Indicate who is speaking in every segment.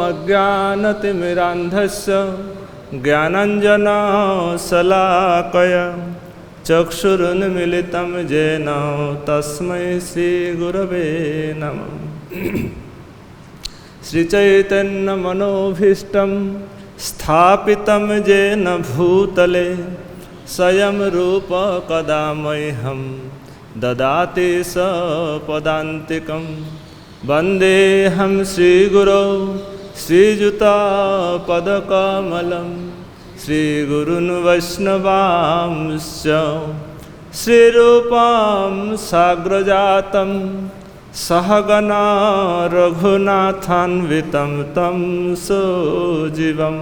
Speaker 1: अज्ञानतिमिरान्धस्य ज्ञानाञ्जनशलाकया चक्षुरुन्मीलितं येन तस्मै श्रीगुरवे नमः। श्रीचैतन्यमनोभीष्टं स्थापितं येन भूतले स्वयं रूप कदा मह्यं ददाति स पदान्तिकं। वन्देऽहं श्रीगुरौ श्रीयुतापदकमलं श्रीगुरून् वैष्णवांश्च श्रीरूपं साग्रजातं सहगना रघुनाथान्वितं तं सजीवं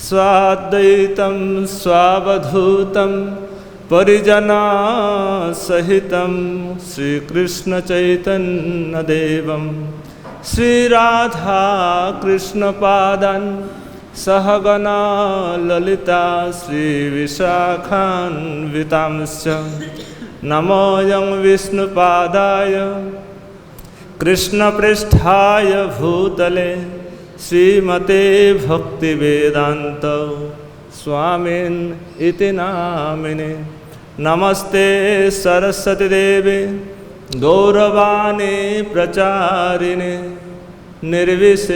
Speaker 1: स्वाद्वैतं स्वावधूतं परिजनसहितं श्रीकृष्णचैतन्यदेवं श्रीराधाकृष्णपादान् सहगना ललिता श्रीविशाखान्वितांश्च नमोऽयं विष्णुपादाय कृष्णपृष्ठाय भूतले श्रीमते भक्तिवेदान्त स्वामिन् इति नामिने। नमस्ते सरस्वतीदेवे गौरवाणी प्रचारिणे निर्विशेषशून्यवादी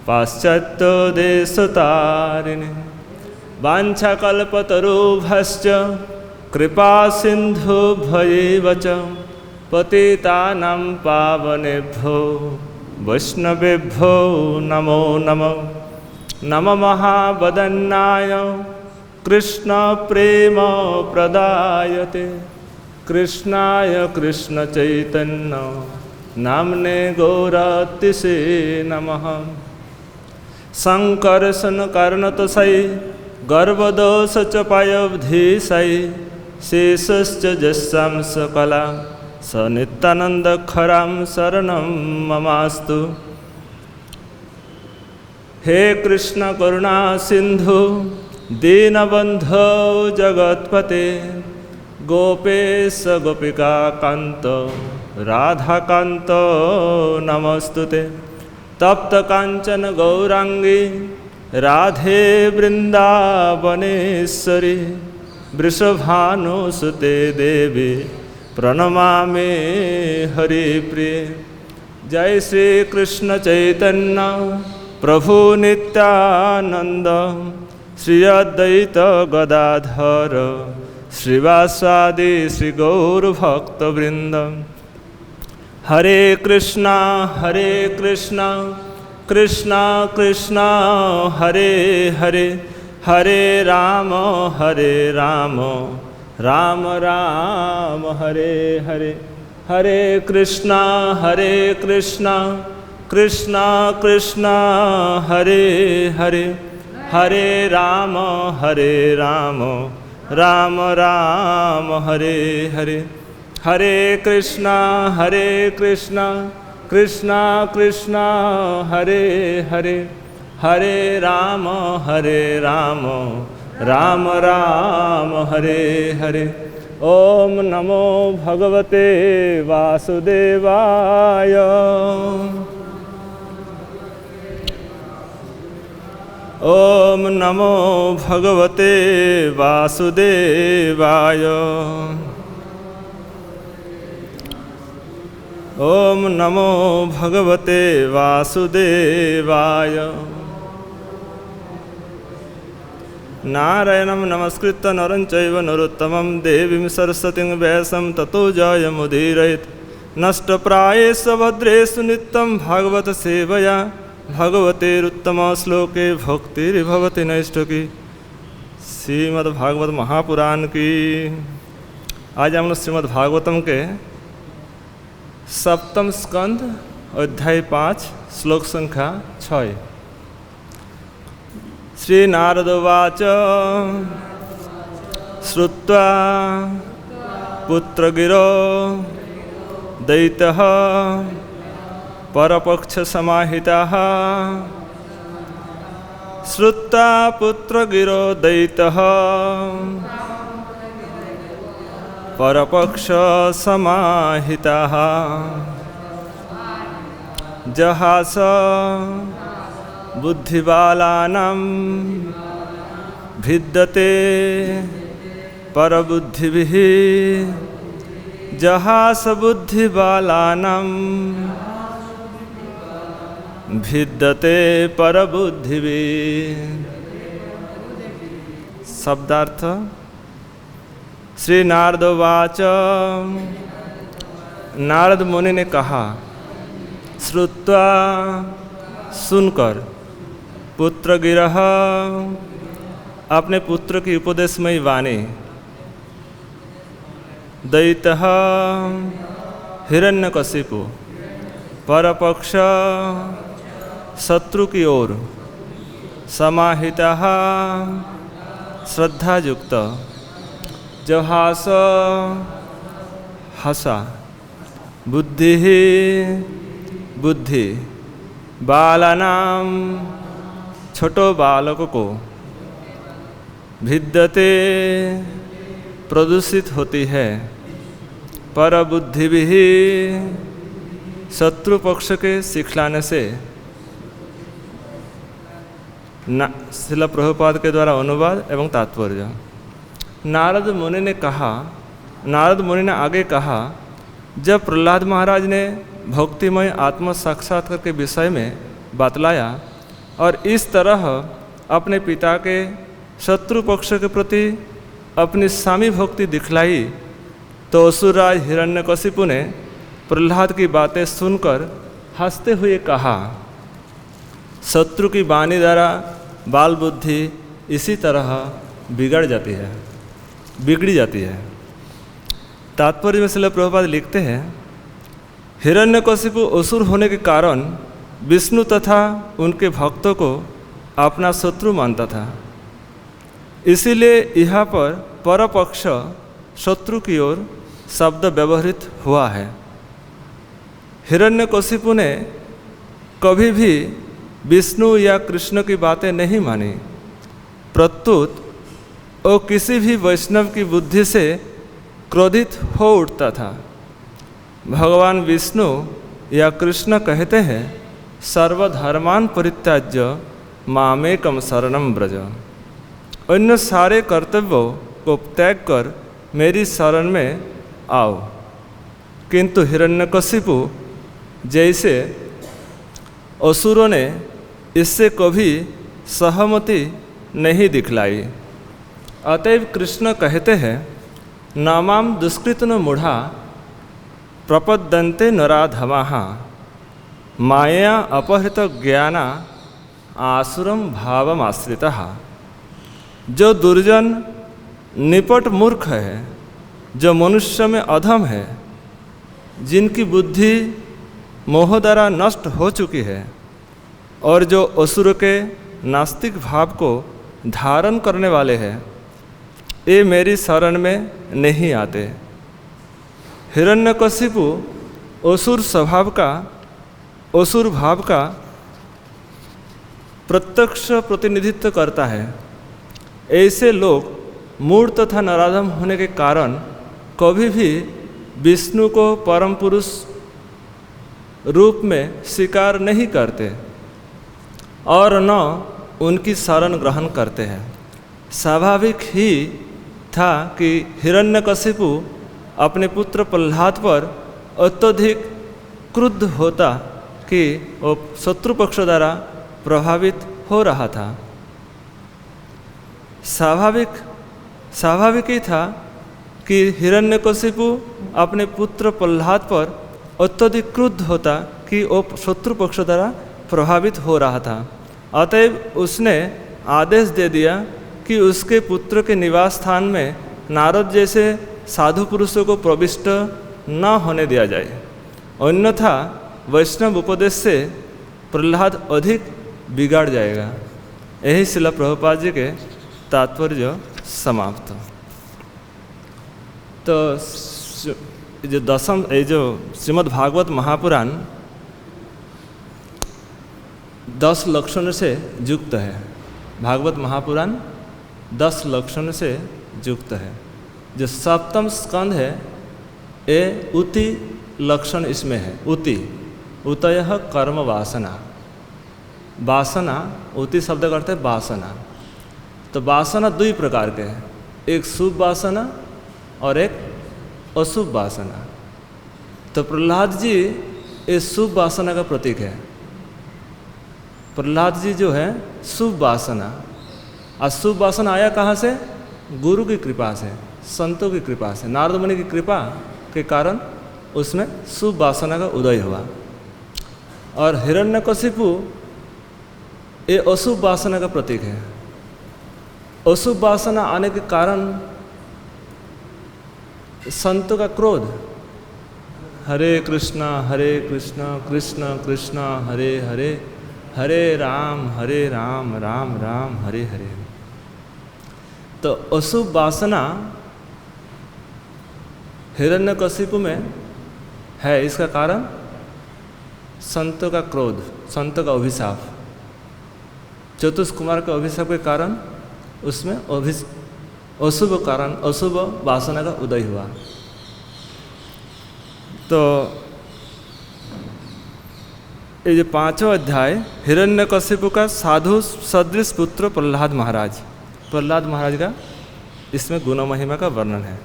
Speaker 1: पाश्चात्यदेशतारिणे। वाञ्छाकल्पतरुभ्यश्च कृपासिन्धुभ्यैव च पतितानां पावनेभ्यो वैष्णवेभ्यो नमो नमः। नमः महावदन्नाय कृष्णप्रेमप्रदायते कृष्णाय कृष्णचैतन्य नाम्ने गौरतिसे नमः। संकर्षणकारणतोषै गर्भदोषचपायब्धिशै शेषश्च यस्यां सकला स नित्यानन्दखरां शरणं ममास्तु। हे कृष्ण करुणा सिंधु दीनबन्धो जगत्पते गोपेश गोपिका कांत राधाकांत नमस्तुते। तप्त कांचन गौरांगी राधे वृंदावनेश्वरी वृषभानुसुते देवी प्रणमामि हरिप्रिये। जय श्री कृष्ण चैतन्य प्रभु नित्यानंद श्री अद्वैत गदाधर श्रीवासादि श्री गौरभक्तवृंद। हरे कृष्णा कृष्णा कृष्णा हरे हरे हरे राम राम राम हरे हरे। हरे कृष्णा कृष्णा कृष्णा हरे हरे हरे राम राम राम हरे हरे। हरे कृष्णा कृष्णा कृष्णा हरे हरे हरे राम राम राम हरे हरे। ओम नमो भगवते वासुदेवाय। ओम नमो भगवते वासुदेवाय। ओम नमो भगवते वासुदेवाय। नारायणं नमस्कृत्य नरं चैव नरोत्तमं देवीं सरस्वतीं व्यासं ततो जयमुदीरयेत्। नष्टप्रायेषु भद्रेषु नित्यं भागवत सेवया भगवतेरुत्तम श्लोके भक्तिर्भवति नैष्ठिकी। श्रीमद्भागवत महापुराण की आज हम लोग श्रीमद्भागवतम के सप्तम स्कंद अध्याय 5 श्लोक संख्या 6। श्री नारदोवाच श्रुत्वा पुत्रगिरो दैत्यः परपक्षसमाहिताः। श्रुत्वा पुत्रगिरो दैत्यः परपक्षसमाहिताः। जहास बुद्धिबालानां भिद्यते परबुद्धिभिः जहास बुद्धिबालानां भिद्यते परबुद्धिभिः। शब्दार्थ। श्री नारदोवाच, नारद मुनि ने कहा, श्रुत्वा सुनकर, पुत्र गिरह अपने पुत्र की उपदेशमयी वाणी, दैत्यः हिरण्यकशिपु परपक्ष शत्रु की ओर समाहितः श्रद्धायुक्त जहास हसा बुद्धि बुद्धि बालानाम छोटो बालक को भिद्यते प्रदूषित होती है पर बुद्धि भी शत्रु पक्ष के सिखलाने से। श्रील प्रभुपाद के द्वारा अनुवाद एवं तात्पर्य। नारद मुनि ने कहा, नारद मुनि ने आगे कहा, जब प्रहलाद महाराज ने भक्तिमय आत्म साक्षात्कार के विषय में बतलाया और इस तरह अपने पिता के शत्रु पक्ष के प्रति अपनी स्वामी भक्ति दिखलाई, तो असुरराज हिरण्यकशिपु ने प्रहलाद की बातें सुनकर हंसते हुए कहा, शत्रु की वाणी द्वारा बाल बुद्धि इसी तरह बिगड़ी जाती है। तात्पर्य में श्रील प्रभुपाद लिखते हैं, हिरण्यकशिपु असुर होने के कारण विष्णु तथा उनके भक्तों को अपना शत्रु मानता था। इसीलिए यहाँ पर परपक्ष शत्रु की ओर शब्द व्यवहृत हुआ है। हिरण्यकशिपु ने कभी भी विष्णु या कृष्ण की बातें नहीं मानी, प्रत्युत वो किसी भी वैष्णव की बुद्धि से क्रोधित हो उठता था। भगवान विष्णु या कृष्ण कहते हैं, सर्वधर्मान परित्याज्य मामेकम शरणम व्रज, अन्य सारे कर्तव्यों को त्याग कर मेरी शरण में आओ। किंतु हिरण्यकशिपु जैसे असुरों ने इससे कभी सहमति नहीं दिखलाई। अतएव कृष्ण कहते हैं, नामाम दुष्कृतन मूढ़ा प्रपद्यन्ते नराधमाः माया अपहृत ज्ञाना आसुरम भावमाश्रितः। जो दुर्जन निपट मूर्ख है, जो मनुष्य में अधम है, जिनकी बुद्धि मोह द्वारा नष्ट हो चुकी है और जो असुर के नास्तिक भाव को धारण करने वाले हैं, ये मेरी शरण में नहीं आते। हिरण्यकशिपु असुर स्वभाव का, असुर भाव का प्रत्यक्ष प्रतिनिधित्व करता है। ऐसे लोग मूढ़ तथा नराधम होने के कारण कभी भी विष्णु को परम पुरुष रूप में स्वीकार नहीं करते और न उनकी शरण ग्रहण करते हैं। स्वाभाविक ही था कि हिरण्यकशिपु अपने पुत्र प्रहलाद पर अत्यधिक क्रुद्ध होता कि वो शत्रु पक्ष द्वारा प्रभावित हो रहा था। स्वाभाविक ही था कि हिरण्यकशिपु अपने पुत्र प्रहलाद पर अत्यधिक क्रुद्ध होता कि वो शत्रु पक्ष द्वारा प्रभावित हो रहा था। अतएव उसने आदेश दे दिया कि उसके पुत्र के निवास स्थान में नारद जैसे साधु पुरुषों को प्रविष्ट न होने दिया जाए, अन्यथा वैष्णव उपदेश से प्रहलाद अधिक बिगाड़ जाएगा। यही श्रील प्रभुपाद जी के तात्पर्य समाप्त। तो जो दसम, ये जो श्रीमद् भागवत महापुराण 10 लक्षणों से युक्त है। भागवत महापुराण 10 लक्षणों से युक्त है। जो सप्तम स्कंध है, ये उति लक्षण इसमें है। उति उतयः कर्म वासना। वासना, उति शब्द का अर्थ है वासना। तो वासना दो प्रकार के हैं, एक शुभ वासना और एक अशुभ वासना। तो प्रहलाद जी ये शुभ वासना का प्रतीक है। प्रहलाद जी जो है शुभ वासना, अशुभ वासना आया कहाँ से? गुरु की कृपा से, संतों की कृपा से, नारद मुनि की कृपा के कारण उसमें शुभ वासना का उदय हुआ। और हिरण्यकशिपु ये अशुभ वासना का प्रतीक है। अशुभ वासना आने के कारण संतों का क्रोध, हरे कृष्णा कृष्ण कृष्ण हरे हरे, हरे राम राम राम हरे हरे। तो अशुभ वासना हिरण्यकशिपु में है। इसका कारण संतों का क्रोध, संतों का अभिशाप, चतुष्क कुमार के अभिशाप के कारण उसमें अशुभ वासना का उदय हुआ। तो ये जो 5वां अध्याय हिरण्यकशिपु का साधु सदृश पुत्र प्रहलाद महाराज का इसमें गुण महिमा का वर्णन है।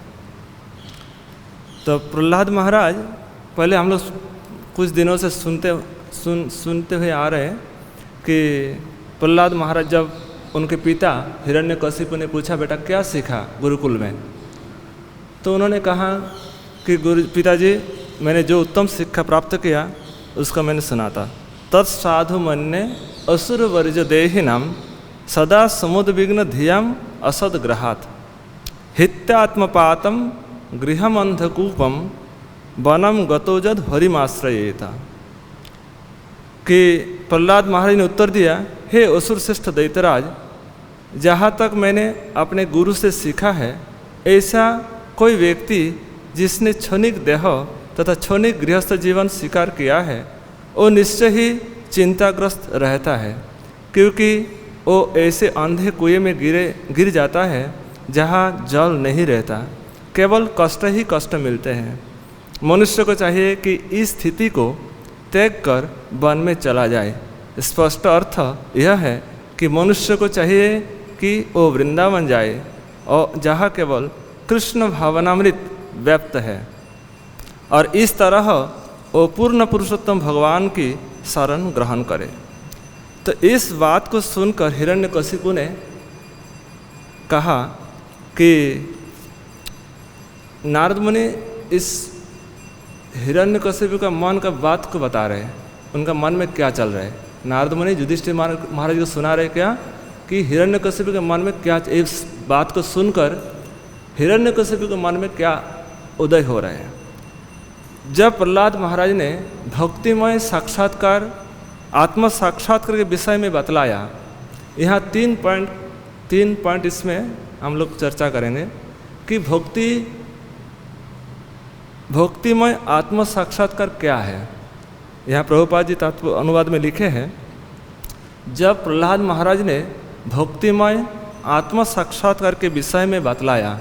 Speaker 1: तो प्रहलाद महाराज पहले हम लोग कुछ दिनों से सुनते हुए आ रहे हैं कि प्रहलाद महाराज जब उनके पिता हिरण्यकशिपु ने पूछा बेटा क्या सीखा गुरुकुल में, तो उन्होंने कहा कि पिताजी मैंने जो उत्तम शिक्षा प्राप्त किया उसका मैंने सुना था। तत्साधु मन्ये असुर वर्ज देहिनाम सदा समुद्विग्न धियाम असदग्रहात् हित्यात्मपातम गृहम अंधकूपम वनम गतोजद हरिमाश्रयेता। कि प्रहलाद महाराज ने उत्तर दिया, हे असुर श्रेष्ठ दैत्यराज, जहाँ तक मैंने अपने गुरु से सीखा है, ऐसा कोई व्यक्ति जिसने क्षणिक देह तथा क्षणिक गृहस्थ जीवन स्वीकार किया है वो निश्चय ही चिंताग्रस्त रहता है, क्योंकि वो ऐसे अंधे कुएं में गिर जाता है जहाँ जल नहीं रहता, केवल कष्ट ही कष्ट मिलते हैं। मनुष्य को चाहिए कि इस स्थिति को त्याग कर वन में चला जाए। स्पष्ट अर्थ यह है कि मनुष्य को चाहिए कि वो वृंदावन जाए और जहाँ केवल कृष्ण भावनामृत व्याप्त है, और इस तरह वो पूर्ण पुरुषोत्तम भगवान की शरण ग्रहण करे। तो इस बात को सुनकर हिरण्यकशिपु ने कहा कि नारद मुनि इस हिरण्यकशिपु का मन का बात को बता रहे हैं, उनका मन में क्या चल रहा है। नारद मुनि युधिष्ठिर महाराज को सुना रहे क्या कि हिरण्यकशिपु के मन में क्या, इस बात को सुनकर हिरण्यकशिपु के मन में क्या उदय हो रहा है। जब प्रहलाद महाराज ने भक्तिमय साक्षात्कार, आत्म साक्षात्कार के विषय में बतलाया, यहाँ तीन पॉइंट इसमें हम लोग चर्चा करेंगे कि भक्तिमय आत्म साक्षात्कार क्या है। यहाँ प्रभुपाद जी तात्पर्य अनुवाद में लिखे हैं, जब प्रहलाद महाराज ने भक्तिमय आत्म साक्षात्कार के विषय में बतलाया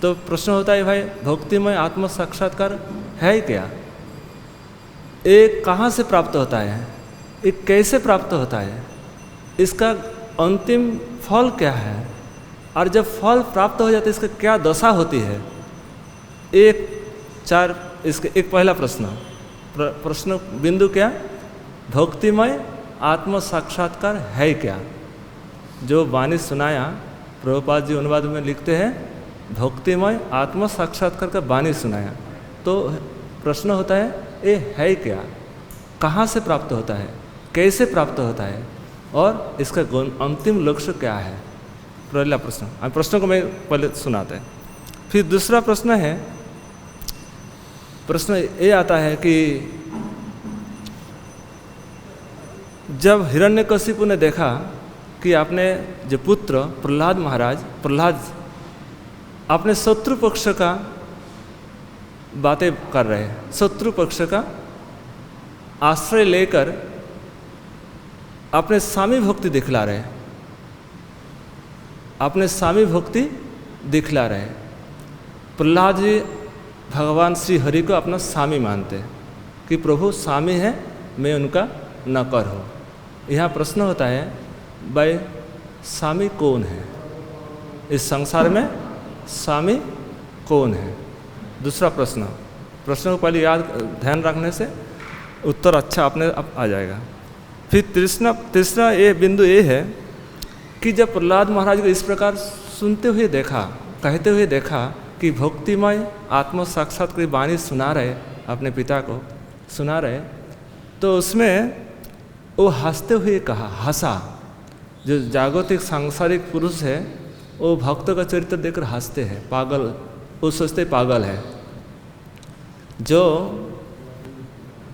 Speaker 1: तो प्रश्न होता है भाई भक्तिमय आत्म साक्षात्कार है क्या, ये कहाँ से प्राप्त होता है, ये कैसे प्राप्त होता है, इसका अंतिम फल क्या है, और जब फल प्राप्त हो जाता है इसका क्या दशा होती है। इसके एक पहला प्रश्न बिंदु क्या, भक्तिमय आत्म साक्षात्कार है क्या। जो वाणी सुनाया प्रभुपाद जी अनुवाद में लिखते हैं भक्तिमय आत्म साक्षात्कार का वाणी सुनाया, तो प्रश्न होता है ये है क्या, कहाँ से प्राप्त होता है, कैसे प्राप्त होता है, और इसका अंतिम लक्ष्य क्या है। पहला प्रश्न को मैं पहले सुनाते हैं। फिर दूसरा प्रश्न ये आता है कि जब हिरण्यकशिपु ने देखा कि आपने जो पुत्र प्रहलाद अपने शत्रु पक्ष का बातें कर रहे हैं, शत्रु पक्ष का आश्रय लेकर अपने स्वामी भक्ति दिखला रहे हैं, प्रहलाद जी भगवान श्री हरि को अपना स्वामी मानते हैं कि प्रभु स्वामी है, मैं उनका नौकर हूँ। यहाँ प्रश्न होता है भाई स्वामी कौन है, इस संसार में स्वामी कौन है। दूसरा प्रश्न को पहले याद ध्यान रखने से उत्तर अच्छा अपने आप आ जाएगा। फिर तीसरा ये बिंदु ये है कि जब प्रहलाद महाराज को इस प्रकार सुनते हुए देखा, कहते हुए देखा कि भक्तिमय आत्म साक्षात्कार की वाणी सुना रहे, अपने पिता को सुना रहे, तो उसमें वो हंसते हुए कहा, हंसा। जो जागतिक सांसारिक पुरुष है वो भक्तों का चरित्र देखकर हंसते हैं, पागल, वो सोचते पागल है। जो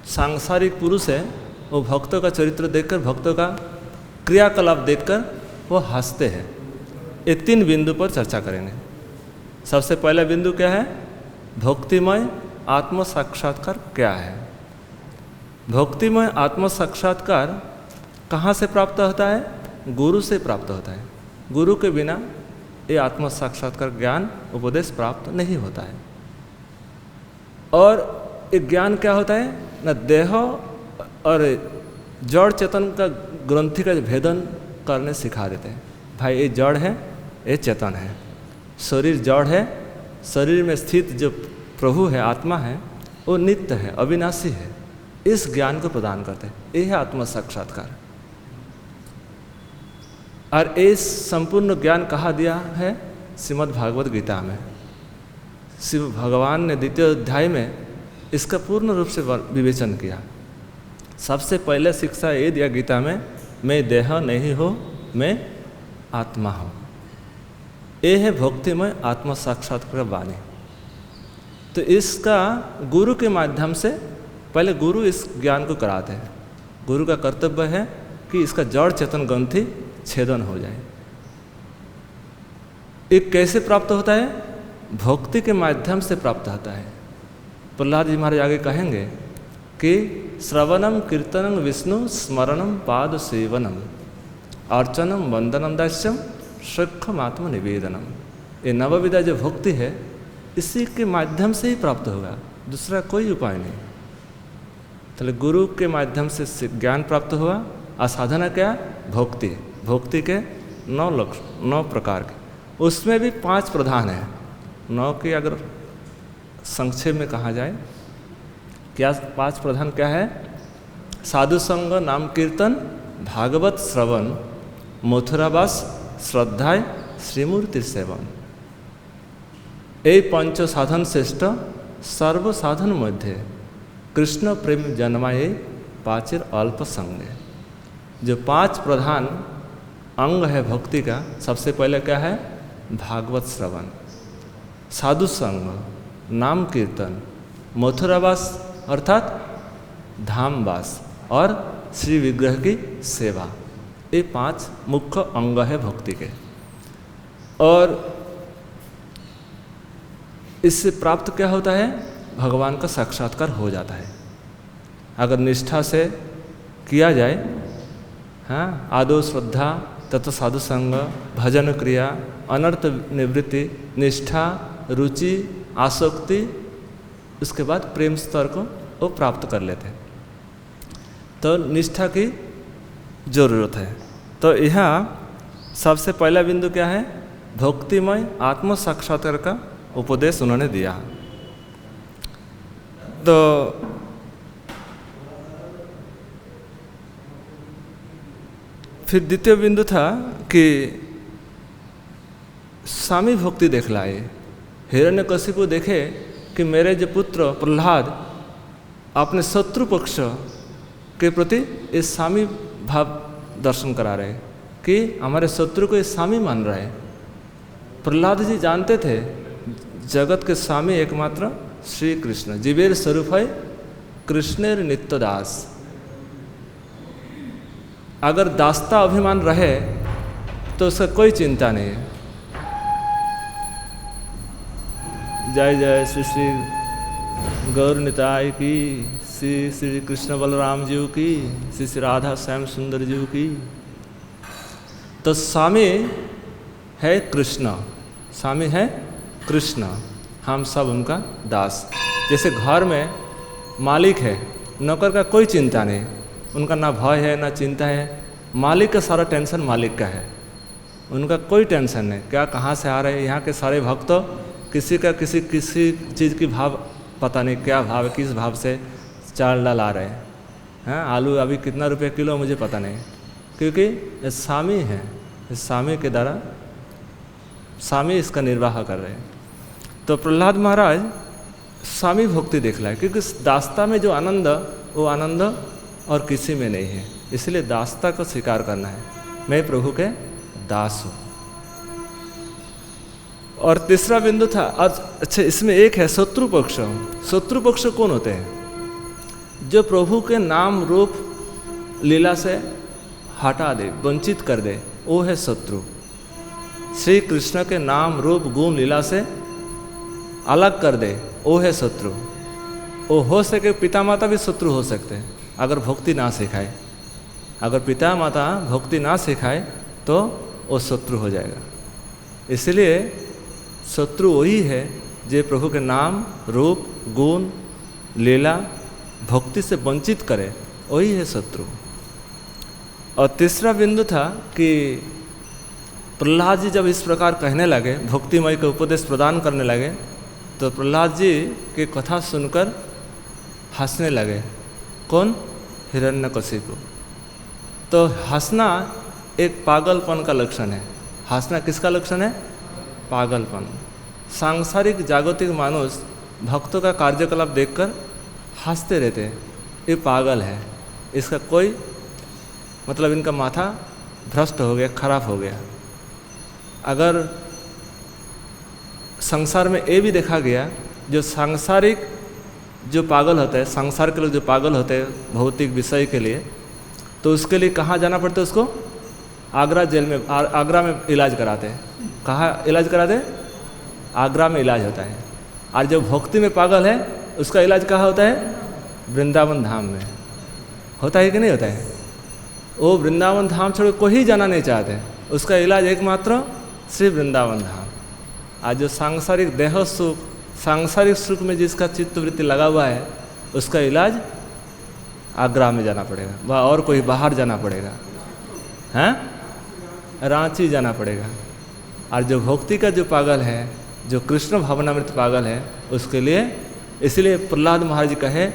Speaker 1: सांसारिक पुरुष है वो भक्तों का चरित्र देखकर, भक्तों का क्रियाकलाप देखकर वो हंसते हैं। ये 3 बिंदु पर चर्चा करेंगे। सबसे पहला बिंदु क्या है, भक्तिमय आत्म साक्षात्कार क्या है। भक्तिमय आत्म साक्षात्कार कहाँ से प्राप्त होता है, गुरु से प्राप्त होता है। गुरु के बिना ये आत्म साक्षात्कार ज्ञान उपदेश प्राप्त नहीं होता है। और ये ज्ञान क्या होता है न, देह और जड़ चेतन का ग्रंथि का भेदन करने सिखा देते हैं। भाई ये जड़ है, ये चेतन है, शरीर जड़ है, शरीर में स्थित जो प्रभु है, आत्मा है, वो नित्य है, अविनाशी है। इस ज्ञान को प्रदान करते हैं, ये है आत्म साक्षात्कार। और ये संपूर्ण ज्ञान कहाँ दिया है, श्रीमद् भागवत गीता में। शिव भगवान ने 2 अध्याय में इसका पूर्ण रूप से विवेचन किया। सबसे पहले शिक्षा ये दिया गीता में, मैं देह नहीं हो, मैं आत्मा हूँ। ये है भक्तिमय आत्म साक्षात्कार वाणी। तो इसका गुरु के माध्यम से पहले गुरु इस ज्ञान को कराते हैं। गुरु का कर्तव्य है कि इसका जड़ चेतन ग्रंथि छेदन हो जाए। ये कैसे प्राप्त होता है, भक्ति के माध्यम से प्राप्त होता है। प्रहलाद जी महाराज आगे कहेंगे कि श्रवणम कीर्तनम विष्णु स्मरणम पाद सेवनम अर्चनम वंदनम दास्यम सख्यम आत्म निवेदनम। ये नवविधा जो भक्ति है इसी के माध्यम से ही प्राप्त होगा, दूसरा कोई उपाय नहीं। तो गुरु के माध्यम से ज्ञान प्राप्त हुआ। और साधना क्या, भक्ति। भक्ति के 9 लक्ष्य, 9 प्रकार के, उसमें भी 5 प्रधान हैं। 9 के अगर संक्षेप में कहा जाए, क्या 5 प्रधान क्या है, साधु संग, नाम कीर्तन, भागवत श्रवण, मथुरावास, श्रद्धाय, श्रीमूर्ति सेवन। ये 5 साधन श्रेष्ठ, सर्व साधन मध्य कृष्ण प्रेम जन्माये पाचिर अल्प संगे। जो 5 प्रधान अंग है भक्ति का, सबसे पहले क्या है, भागवत श्रवण, साधु संग, नाम कीर्तन, मथुरावास अर्थात धामवास और श्री विग्रह की सेवा। ये 5 मुख्य अंग है भक्ति के। और इससे प्राप्त क्या होता है, भगवान का साक्षात्कार हो जाता है अगर निष्ठा से किया जाए। हाँ, आदो श्रद्धा, तत्व साधु संग, भजन क्रिया, अनर्थ निवृत्ति, निष्ठा, रुचि, आसक्ति, उसके बाद प्रेम स्तर को वो प्राप्त कर लेते हैं। तो निष्ठा की जरूरत है। तो यहाँ सबसे पहला बिंदु क्या है, भक्तिमय आत्म साक्षात्कार का उपदेश उन्होंने दिया। तो फिर द्वितीय बिंदु था कि स्वामी भक्ति दिखलाए। हिरण्यकशिपु देखे कि मेरे जो पुत्र प्रहलाद अपने शत्रु पक्ष के प्रति इस स्वामी भाव दर्शन करा रहे कि हमारे शत्रु को ये स्वामी मान रहे। प्रहलाद जी जानते थे जगत के स्वामी एकमात्र श्री कृष्ण, जीवेर स्वरूप है कृष्णेर नित्य दास। अगर दासता अभिमान रहे तो उसका कोई चिंता नहीं है। जय जय श्री श्री गौर निताय की, श्री श्री कृष्ण बलराम जी की, श्री श्री राधा श्याम सुंदर जी की। तो स्वामी है कृष्ण, स्वामी है कृष्ण, हम सब उनका दास। जैसे घर में मालिक है, नौकर का कोई चिंता नहीं, उनका ना भय है ना चिंता है, मालिक का सारा टेंशन मालिक का है, उनका कोई टेंशन नहीं। क्या कहाँ से आ रहे हैं यहाँ के सारे भक्त, किसी का किसी चीज़ की भाव पता नहीं क्या भाव है, किस भाव से चाल डाल आ रहे हैं। आलू अभी कितना रुपये किलो मुझे पता नहीं, क्योंकि ये स्वामी है, इस स्वामी के द्वारा स्वामी इसका निर्वाह कर रहे हैं। तो प्रहलाद महाराज स्वामी भक्ति दिखला है, क्योंकि दास्ता में जो आनंद, वो आनंद और किसी में नहीं है, इसलिए दास्ता को स्वीकार करना है, मैं प्रभु के दास हूँ। और तीसरा बिंदु था, अच्छा इसमें एक है शत्रु पक्ष। शत्रु पक्ष कौन होते हैं? जो प्रभु के नाम रूप लीला से हटा दे, वंचित कर दे, वो है शत्रु। श्री कृष्ण के नाम रूप गुण लीला से अलग कर दे, वो है शत्रु। वो हो सके पिता माता भी शत्रु हो सकते हैं अगर भक्ति ना सिखाए। अगर पिता माता भक्ति ना सिखाए तो वो शत्रु हो जाएगा। इसलिए शत्रु वही है जो प्रभु के नाम रूप गुण लीला भक्ति से वंचित करे, वही है शत्रु। और तीसरा बिंदु था कि प्रहलाद जी जब इस प्रकार कहने लगे, भक्तिमय के उपदेश प्रदान करने लगे, तो प्रहलाद जी की कथा सुनकर हंसने लगे। कौन? हिरण्यकशिपु। तो हंसना एक पागलपन का लक्षण है। हंसना किसका लक्षण है? पागलपन। सांसारिक जागतिक मानुष भक्तों का कार्यकलाप देखकर हंसते रहते हैं, ये पागल है, इसका कोई मतलब, इनका माथा भ्रष्ट हो गया, खराब हो गया। अगर संसार में ये भी देखा गया, जो सांसारिक जो पागल होता है, संसार के लोग जो पागल होते हैं भौतिक विषय के लिए, तो उसके लिए कहाँ जाना पड़ता है उसको? आगरा जेल में, आगरा में इलाज कराते हैं। कहाँ इलाज कराते हैं? आगरा में इलाज होता है। और जो भक्ति में पागल है उसका इलाज कहाँ होता है? वृंदावन धाम में होता है कि नहीं होता है? वो वृंदावन धाम छोड़ कोई जाना नहीं चाहते, उसका इलाज एकमात्र श्री वृंदावन धाम। आज जो सांसारिक देह सुख, सांसारिक सुख में जिसका चित्तवृत्ति लगा हुआ है, उसका इलाज आगरा में जाना पड़ेगा, वह और कोई बाहर जाना पड़ेगा, हैं रांची जाना पड़ेगा। और जो भक्ति का जो पागल है, जो कृष्ण भावनामृत पागल है, उसके लिए इसलिए प्रहलाद महाराज जी कहे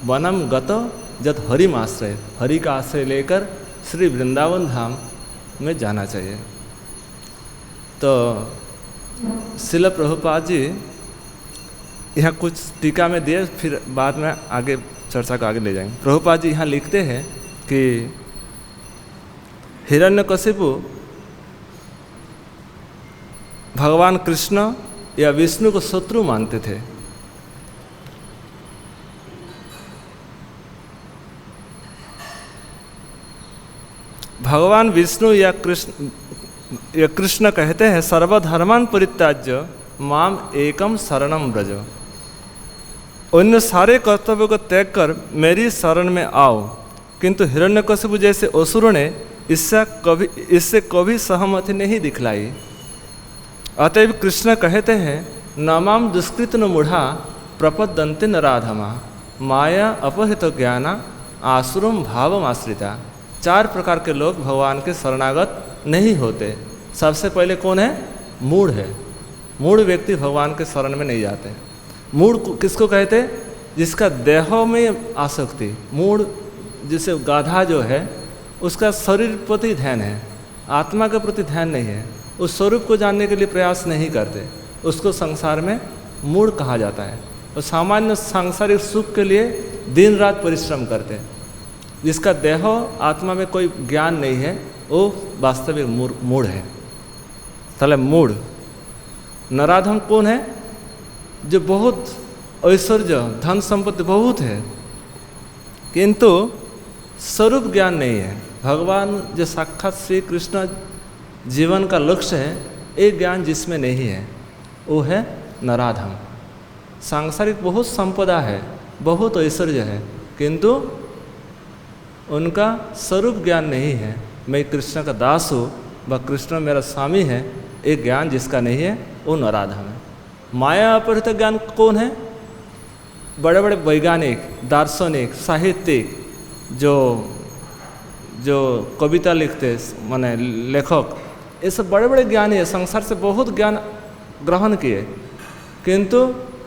Speaker 1: वनम गतो जत हरिम आश्रय, हरि का आश्रय लेकर श्री वृंदावन धाम में जाना चाहिए। तो श्रील प्रभुपाद जी यहाँ कुछ टीका में दिए, फिर बाद में आगे चर्चा को आगे ले जाएंगे। प्रभुपाद जी यहाँ लिखते हैं कि हिरण्यकशिपु भगवान कृष्ण या विष्णु को शत्रु मानते थे। भगवान विष्णु या कृष्ण कहते हैं सर्वधर्मान परित्याज्य माम एकम शरणम ब्रज, अन्य सारे कर्तव्यों को त्याग कर मेरी शरण में आओ। किंतु हिरण्यकशिपु जैसे असुरों ने इससे कभी सहमति नहीं दिखलाई। अतएव कृष्ण कहते हैं नमाम दुष्कृत न मूढ़ा प्रपद्यन्ते नराधमा माया अपहृत ज्ञाना आसुरम भावम आश्रिता। 4 प्रकार के लोग भगवान के शरणागत नहीं होते। सबसे पहले कौन है? मूढ़ है। मूढ़ व्यक्ति भगवान के शरण में नहीं जाते। मूढ़ किसको कहते? जिसका देह में आसक्ति, मूढ़ जिसे गाधा जो है उसका शरीर प्रति ध्यान है, आत्मा के प्रति ध्यान नहीं है, उस स्वरूप को जानने के लिए प्रयास नहीं करते, उसको संसार में मूढ़ कहा जाता है। और सामान्य सांसारिक सुख के लिए दिन रात परिश्रम करते हैं। जिसका देह आत्मा में कोई ज्ञान नहीं है, वो वास्तविक मूढ़ है। चले मूढ़। नराधम कौन है? जो बहुत ऐश्वर्य धन संपत्ति बहुत है, किंतु स्वरूप ज्ञान नहीं है। भगवान जो साक्षात श्री कृष्ण जीवन का लक्ष्य है, एक ज्ञान जिसमें नहीं है, वो है नराधम। सांसारिक बहुत संपदा है, बहुत ऐश्वर्य है, किंतु उनका स्वरूप ज्ञान नहीं है। मैं कृष्ण का दास हूँ, वह कृष्ण मेरा स्वामी है, एक ज्ञान जिसका नहीं है वो नराधम है। माया अपहृत ज्ञान कौन है? बड़े बड़े वैज्ञानिक, दार्शनिक, साहित्यिक, जो जो कविता लिखते माने लेखक, ये सब बड़े बड़े ज्ञानी है, संसार से बहुत ज्ञान ग्रहण किए, किंतु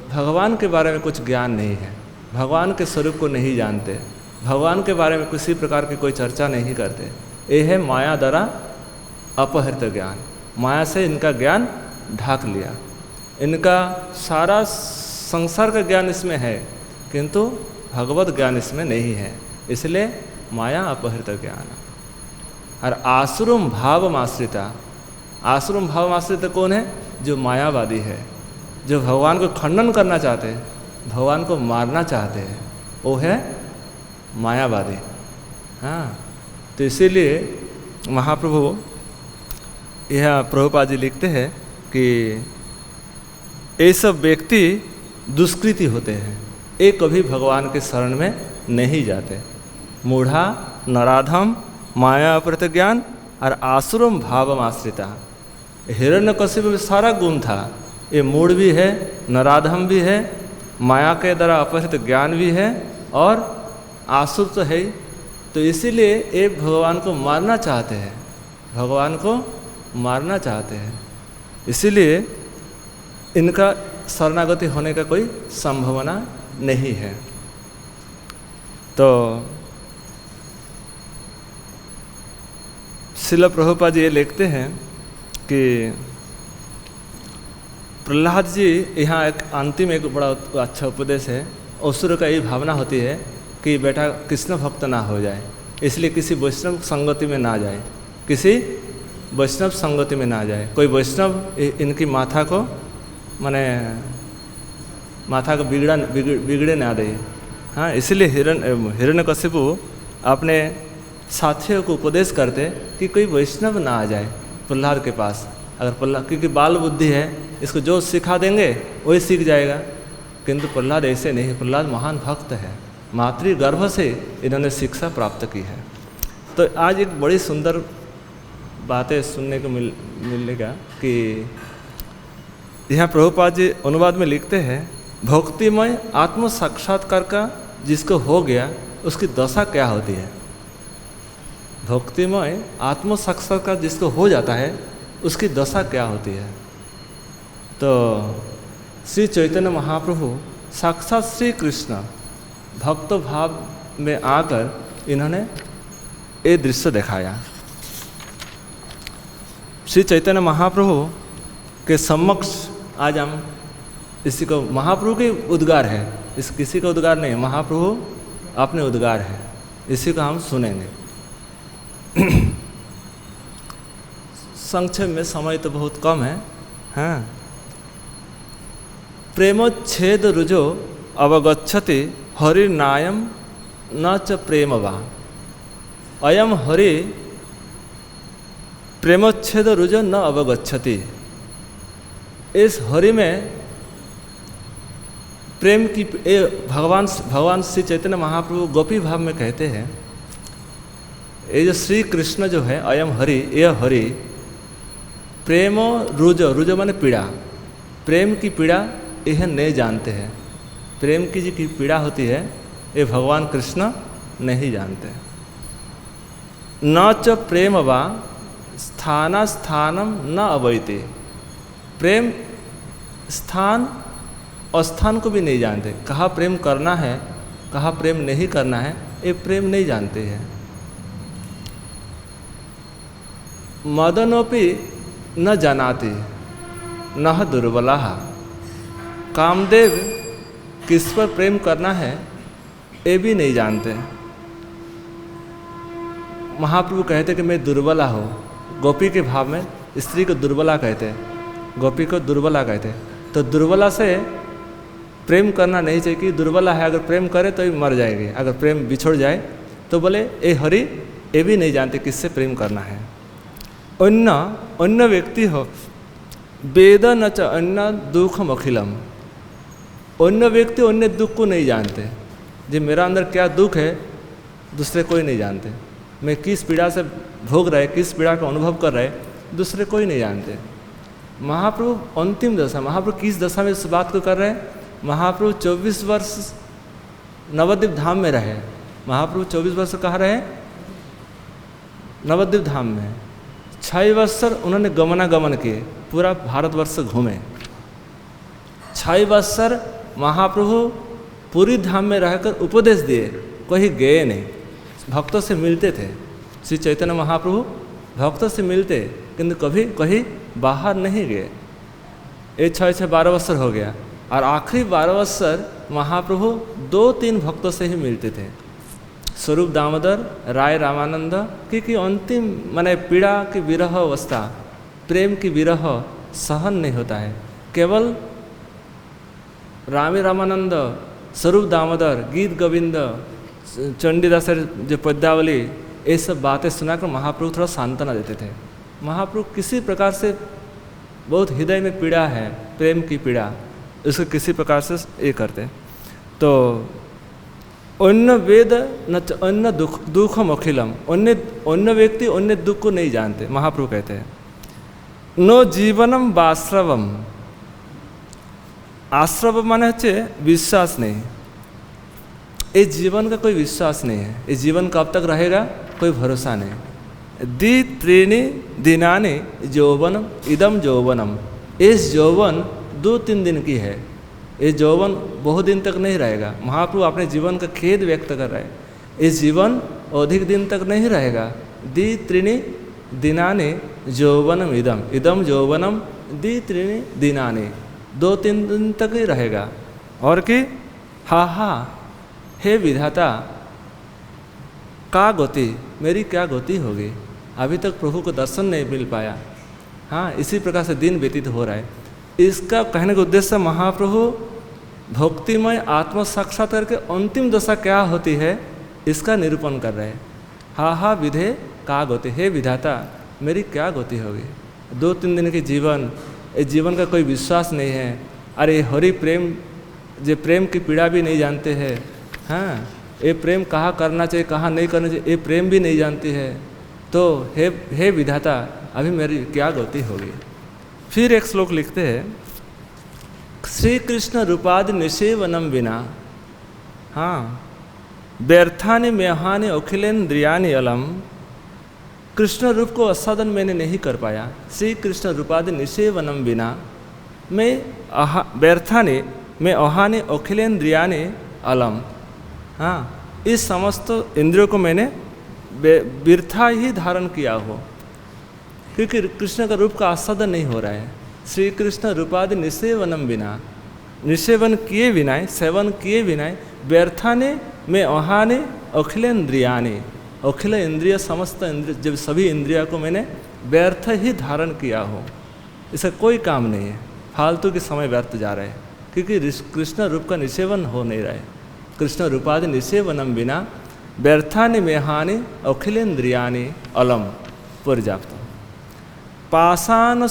Speaker 1: भगवान के बारे में कुछ ज्ञान नहीं है, भगवान के स्वरूप को नहीं जानते, भगवान के बारे में किसी प्रकार की कोई चर्चा नहीं करते। ये है माया द्वारा अपहृत ज्ञान। माया से इनका ज्ञान ढाक लिया, इनका सारा संसार का ज्ञान इसमें है, किंतु भगवत ज्ञान इसमें नहीं है, इसलिए माया अपहृत ज्ञान। और आश्रुम भावमाश्रिता, आश्रुम भावमाश्रित कौन है? जो मायावादी है, जो भगवान को खंडन करना चाहते हैं, भगवान को मारना चाहते हैं, वो है मायावादी। हाँ, तो इसीलिए महाप्रभु यह प्रभुपाद जी लिखते हैं कि ये सब व्यक्ति दुष्कृति होते हैं, ये कभी भगवान के शरण में नहीं जाते। मूढ़ा नराधम माया अपहृत ज्ञान और आसुरम भावमाश्रिता। हिरण्यकशिपु में सारा गुण था, ये मूढ़ भी है, नराधम भी है, माया के द्वारा अपहृत ज्ञान भी है और आसुर तो है ही। तो इसीलिए ये भगवान को मारना चाहते हैं, भगवान को मारना चाहते हैं, इसीलिए इनका शरणागति होने का कोई संभावना नहीं है। तो श्रील प्रभुपाद जी ये लिखते हैं कि प्रहलाद जी यहाँ एक अंतिम एक बड़ा अच्छा उपदेश है। असुर का यही भावना होती है कि बेटा कृष्ण भक्त ना हो जाए, इसलिए किसी वैष्णव संगति में ना जाए, किसी वैष्णव संगति में ना जाए, कोई वैष्णव इनकी माथा को माने माथा को बिगड़े ना दे। हाँ, इसलिए हिरण्यकशिपु अपने साथियों को उपदेश करते कि कोई वैष्णव ना आ जाए प्रहलाद के पास। अगर प्रहलाद, क्योंकि बाल बुद्धि है, इसको जो सिखा देंगे वही सीख जाएगा, किंतु प्रहलाद ऐसे नहीं, प्रहलाद महान भक्त है, मातृ गर्भ से इन्होंने शिक्षा प्राप्त की है। तो आज एक बड़ी सुंदर बातें सुनने को मिलेगा कि यहाँ प्रभुपाद जी अनुवाद में लिखते हैं, भक्तिमय आत्म साक्षात्कार का जिसको हो गया उसकी दशा क्या होती है। भक्तिमय आत्म साक्षात्कार जिसको हो जाता है उसकी दशा क्या होती है। तो श्री चैतन्य महाप्रभु साक्षात श्री कृष्ण भक्त भाव में आकर इन्होंने ये दृश्य दिखाया। श्री चैतन्य महाप्रभु के समक्ष आज हम इसी को, महाप्रभु के उद्गार है, इस किसी का उद्गार नहीं, महाप्रभु अपने उद्गार है, इसी को हम सुनेंगे। संक्षेप में, समय तो बहुत कम है। हाँ, प्रेमोच्छेद रुजो अवगच्छति हरिनायम न च प्रेम वा। अयम हरि प्रेमोच्छेद रुजो न अवगच्छति। इस हरि में प्रेम की भगवान श्री चैतन्य महाप्रभु गोपी भाव में कहते हैं, ये जो श्री कृष्ण जो है अयम हरि, यह हरि प्रेम रुजो, रुजो माने पीड़ा, प्रेम की पीड़ा यह नहीं जानते हैं। प्रेम की जो पीड़ा होती है ये भगवान कृष्ण नहीं जानते। न च प्रेम वा स्थाना स्थानम न अवैते। प्रेम स्थान और स्थान को भी नहीं जानते, कहाँ प्रेम करना है कहाँ प्रेम नहीं करना है, ये प्रेम नहीं जानते हैं। मदनोपि न जानाति न दुर्बला। कामदेव किस पर प्रेम करना है ये भी नहीं जानते। महाप्रभु कहते कि मैं दुर्बला हूँ, गोपी के भाव में स्त्री को दुर्बला कहते हैं, गोपी को दुर्बला कहते हैं। तो दुर्बला से प्रेम करना नहीं चाहिए कि दुर्बला है, अगर प्रेम करे तो ही मर जाएगी, अगर प्रेम बिछड़ जाए तो बोले ए हरि, ये भी नहीं जानते किससे प्रेम करना है। अन्य व्यक्ति हो वेद न च अन्य दुखम अखिलम। अन्य व्यक्ति अन्य दुख को नहीं जानते। जो मेरा अंदर क्या दुख है दूसरे कोई नहीं जानते, मैं किस पीड़ा से भोग रहा है, किस पीड़ा का अनुभव कर रहा है, दूसरे कोई नहीं जानते। महाप्रभु अंतिम दशा, महाप्रभु किस दशा में इस बात को कर रहे हैं। महाप्रभु 24 वर्ष नवद्वीप धाम में रहे। महाप्रभु 24 वर्ष कहाँ रहे? नवद्वीप धाम में। 6 वर्ष उन्होंने गमनागमन किए, पूरा भारतवर्ष घूमे। 6 वर्ष महाप्रभु पूरी धाम में रहकर उपदेश दिए, कहीं गए नहीं, भक्तों से मिलते थे। श्री चैतन्य महाप्रभु भक्तों से मिलते, किंतु कभी कहीं बाहर नहीं गए। ये 6 12 वर्ष हो गया, और आखिरी 12 वर्ष महाप्रभु 2-3 भक्तों से ही मिलते थे, स्वरूप दामोदर, राय रामानंद, क्योंकि अंतिम माने पीड़ा की विरह अवस्था, प्रेम की विरह सहन नहीं होता है। केवल रामी रामानंद, स्वरूप दामोदर, गीत गोविंद, चंडीदासर जो पद्यावली, ये सब बातें सुनाकर महाप्रभु थोड़ा सांत्वना देते थे। महाप्रभु किसी प्रकार से बहुत हृदय में पीड़ा है, प्रेम की पीड़ा, इसको किसी प्रकार से ये करते। तो अन्य वेद न अन्य दुखम अखिलम, अन्य व्यक्ति अन्य दुख को नहीं जानते। महाप्रभु कहते हैं नो जीवनम वाश्रवम, आश्रव माने है विश्वास नहीं, ये जीवन का कोई विश्वास नहीं है, ये जीवन कब तक रहेगा कोई भरोसा नहीं। दी त्रीणी दिनानि यौवनम इदम यौवनम, इस यौवन 2-3 दिन की है, ये यौवन बहुत दिन तक नहीं रहेगा। महाप्रभु अपने जीवन का खेद व्यक्त कर रहे हैं, इस जीवन अधिक दिन तक नहीं रहेगा। दी त्रीणी दिनानि यौवनम इदम, इदम यौवनम दी त्रीणी दिनानि, 2-3 दिन तक ही रहेगा। और कि हा हे विधाता, का गति, मेरी क्या गति होगी, अभी तक प्रभु को दर्शन नहीं मिल पाया। हाँ, इसी प्रकार से दिन व्यतीत हो रहा है। इसका कहने का उद्देश्य महाप्रभु भक्तिमय आत्म साक्षात्कार के अंतिम दशा क्या होती है, इसका निरूपण कर रहे हैं। हा विधे का गति, हे विधाता मेरी क्या गति होगी, 2-3 दिन के जीवन, इस जीवन का कोई विश्वास नहीं है। अरे हरि प्रेम, जो प्रेम की पीड़ा भी नहीं जानते हैं। हाँ, ये प्रेम कहाँ करना चाहिए कहाँ नहीं करना चाहिए, ये प्रेम भी नहीं जानती है। तो हे विधाता अभी मेरी क्या गति होगी। फिर एक श्लोक लिखते हैं, श्री कृष्ण रूपादि निषेवनम विना, हाँ, व्यर्थानि मेहानि अखिलेन्द्रियानि अलम, कृष्ण रूप को आस्वादन मैंने नहीं कर पाया। श्री कृष्ण रूपादि निषेवनम बिना मैं व्यर्थानि में अहानि अखिलेन्द्रियानि अलम, हाँ, इस समस्त इंद्रियों को मैंने व्यर्था ही धारण किया हो, क्योंकि कृष्ण का रूप का आस्वादन नहीं हो रहा है। श्री कृष्ण रूपादि निषेवनम बिना, निषेवन किए बिना, सेवन किए बिना, व्यर्थानि में अहानि अखिलेन्द्रियानि, अखिल इंद्रिय समस्त इंद्रिय, जब सभी इंद्रिया को मैंने व्यर्थ ही धारण किया हो, इसका कोई काम नहीं है, फालतू के समय व्यर्थ जा रहे हैं, क्योंकि कृष्ण रूप का निषेवन हो नहीं रहा है। कृष्ण रूपादि निषेवनम बिना व्यर्थानि मेहानि अखिलेन्द्रियानि अलम पर्याप्त। पाषाण